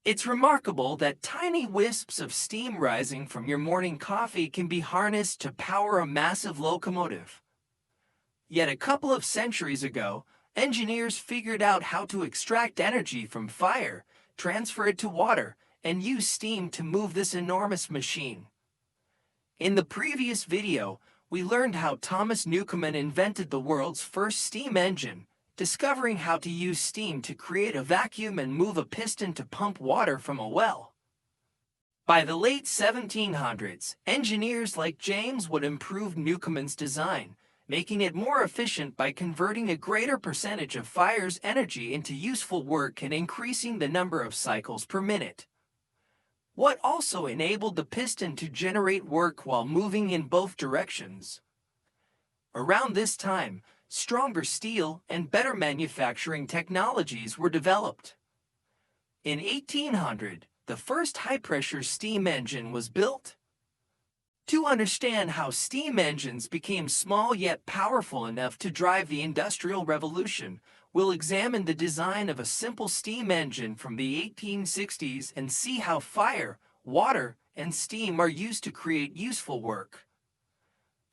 It's remarkable that tiny wisps of steam rising from your morning coffee can be harnessed to power a massive locomotive. Yet a couple of centuries ago, engineers figured out how to extract energy from fire, transfer it to water, and use steam to move this enormous machine. In the previous video, we learned how Thomas Newcomen invented the world's first steam engine, discovering how to use steam to create a vacuum and move a piston to pump water from a well. By the late 1700s, engineers like James Watt improved Newcomen's design, making it more efficient by converting a greater percentage of fire's energy into useful work and increasing the number of cycles per minute. Watt also enabled the piston to generate work while moving in both directions. Around this time, stronger steel and better manufacturing technologies were developed. In 1800, the first high-pressure steam engine was built. To understand how steam engines became small yet powerful enough to drive the Industrial Revolution, we'll examine the design of a simple steam engine from the 1860s and see how fire, water, and steam are used to create useful work.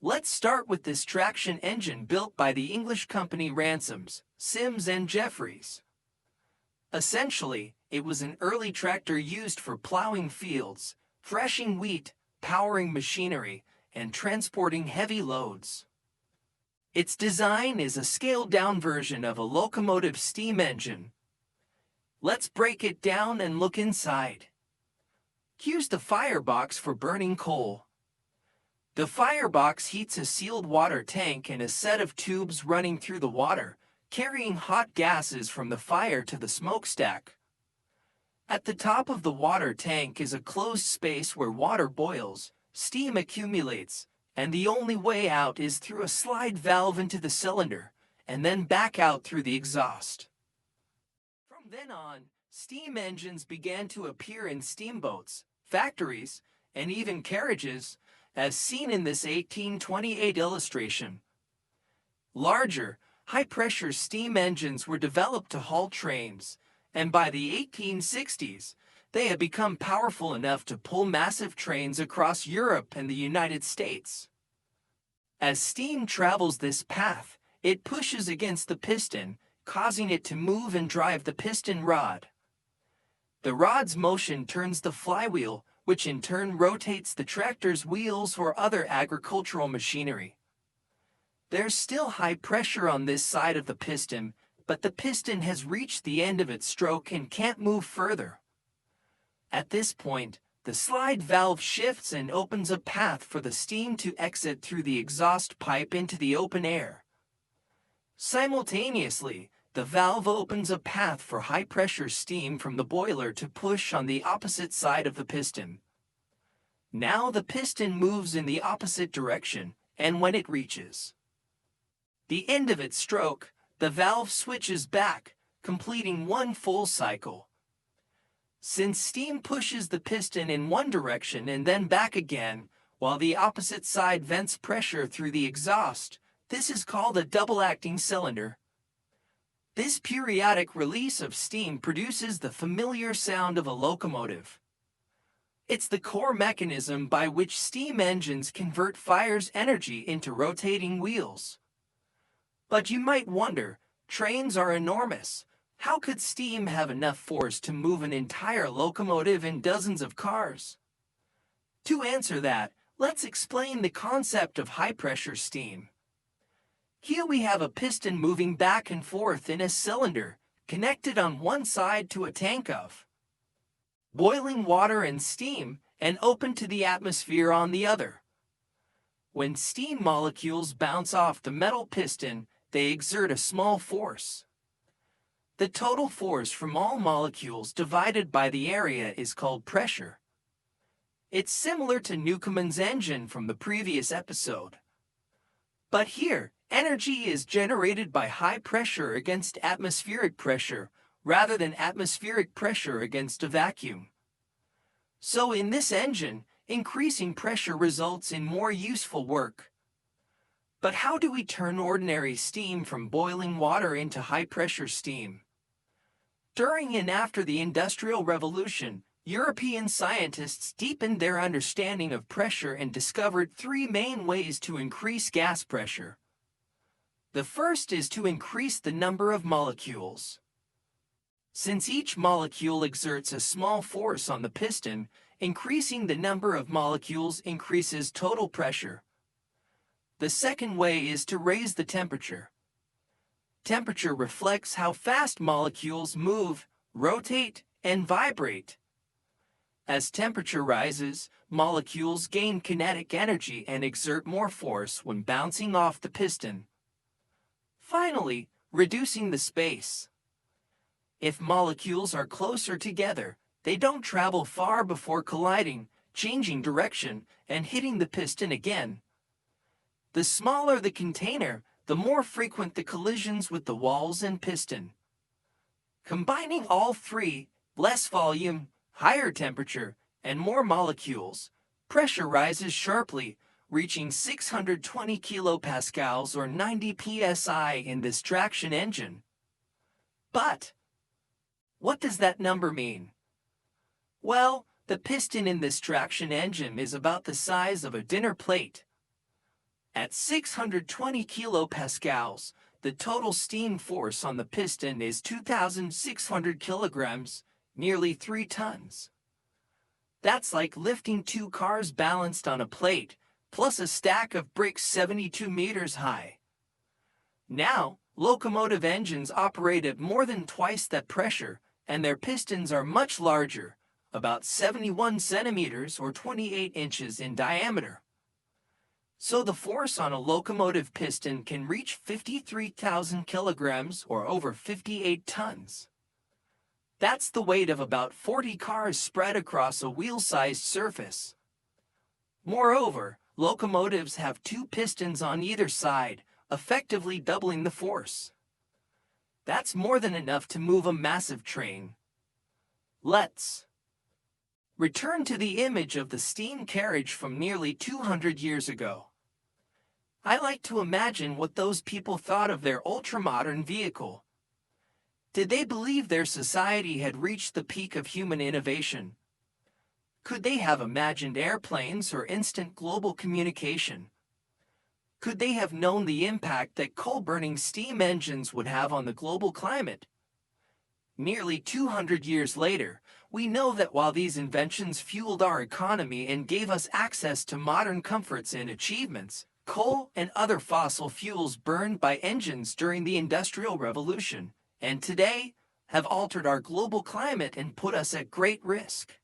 Let's start with this traction engine built by the English company Ransomes, Sims and Jeffries. Essentially, it was an early tractor used for plowing fields, threshing wheat, powering machinery, and transporting heavy loads. Its design is a scaled-down version of a locomotive steam engine. Let's break it down and look inside. Here's the firebox for burning coal. The firebox heats a sealed water tank and a set of tubes running through the water, carrying hot gases from the fire to the smokestack. At the top of the water tank is a closed space where water boils, steam accumulates, and the only way out is through a slide valve into the cylinder, and then back out through the exhaust. From then on, steam engines began to appear in steamboats, factories, and even carriages, as seen in this 1828 illustration. Larger, high-pressure steam engines were developed to haul trains, and by the 1860s, they had become powerful enough to pull massive trains across Europe and the United States. As steam travels this path, it pushes against the piston, causing it to move and drive the piston rod. The rod's motion turns the flywheel, which in turn rotates the tractor's wheels or other agricultural machinery. There's still high pressure on this side of the piston, but the piston has reached the end of its stroke and can't move further. At this point, the slide valve shifts and opens a path for the steam to exit through the exhaust pipe into the open air. Simultaneously, the valve opens a path for high-pressure steam from the boiler to push on the opposite side of the piston. Now the piston moves in the opposite direction, and when it reaches the end of its stroke, the valve switches back, completing one full cycle. Since steam pushes the piston in one direction and then back again, while the opposite side vents pressure through the exhaust, this is called a double-acting cylinder. This periodic release of steam produces the familiar sound of a locomotive. It's the core mechanism by which steam engines convert fire's energy into rotating wheels. But you might wonder, trains are enormous. How could steam have enough force to move an entire locomotive and dozens of cars? To answer that, let's explain the concept of high-pressure steam. Here we have a piston moving back and forth in a cylinder, connected on one side to a tank of boiling water and steam, and open to the atmosphere on the other. When steam molecules bounce off the metal piston, they exert a small force. The total force from all molecules divided by the area is called pressure. It's similar to Newcomen's engine from the previous episode. But here, energy is generated by high pressure against atmospheric pressure, rather than atmospheric pressure against a vacuum. So in this engine, increasing pressure results in more useful work. But how do we turn ordinary steam from boiling water into high-pressure steam? During and after the Industrial Revolution, European scientists deepened their understanding of pressure and discovered three main ways to increase gas pressure. The first is to increase the number of molecules. Since each molecule exerts a small force on the piston, increasing the number of molecules increases total pressure. The second way is to raise the temperature. Temperature reflects how fast molecules move, rotate, and vibrate. As temperature rises, molecules gain kinetic energy and exert more force when bouncing off the piston. Finally, reducing the space. If molecules are closer together, they don't travel far before colliding, changing direction, and hitting the piston again. The smaller the container, the more frequent the collisions with the walls and piston. Combining all three, less volume, higher temperature, and more molecules, pressure rises sharply, reaching 620 kilopascals or 90 psi in this traction engine. But what does that number mean? Well, the piston in this traction engine is about the size of a dinner plate. At 620 kilopascals, the total steam force on the piston is 2,600 kilograms, nearly 3 tons. That's like lifting 2 cars balanced on a plate, plus a stack of bricks 72 meters high. Now, locomotive engines operate at more than twice that pressure, and their pistons are much larger, about 71 centimeters or 28 inches in diameter. So the force on a locomotive piston can reach 53,000 kilograms or over 58 tons. That's the weight of about 40 cars spread across a wheel-sized surface. Moreover, locomotives have 2 pistons on either side, effectively doubling the force. That's more than enough to move a massive train. Let's return to the image of the steam carriage from nearly 200 years ago. I like to imagine what those people thought of their ultramodern vehicle. Did they believe their society had reached the peak of human innovation? Could they have imagined airplanes or instant global communication? Could they have known the impact that coal-burning steam engines would have on the global climate? Nearly 200 years later, we know that while these inventions fueled our economy and gave us access to modern comforts and achievements, coal and other fossil fuels burned by engines during the Industrial Revolution, and today, have altered our global climate and put us at great risk.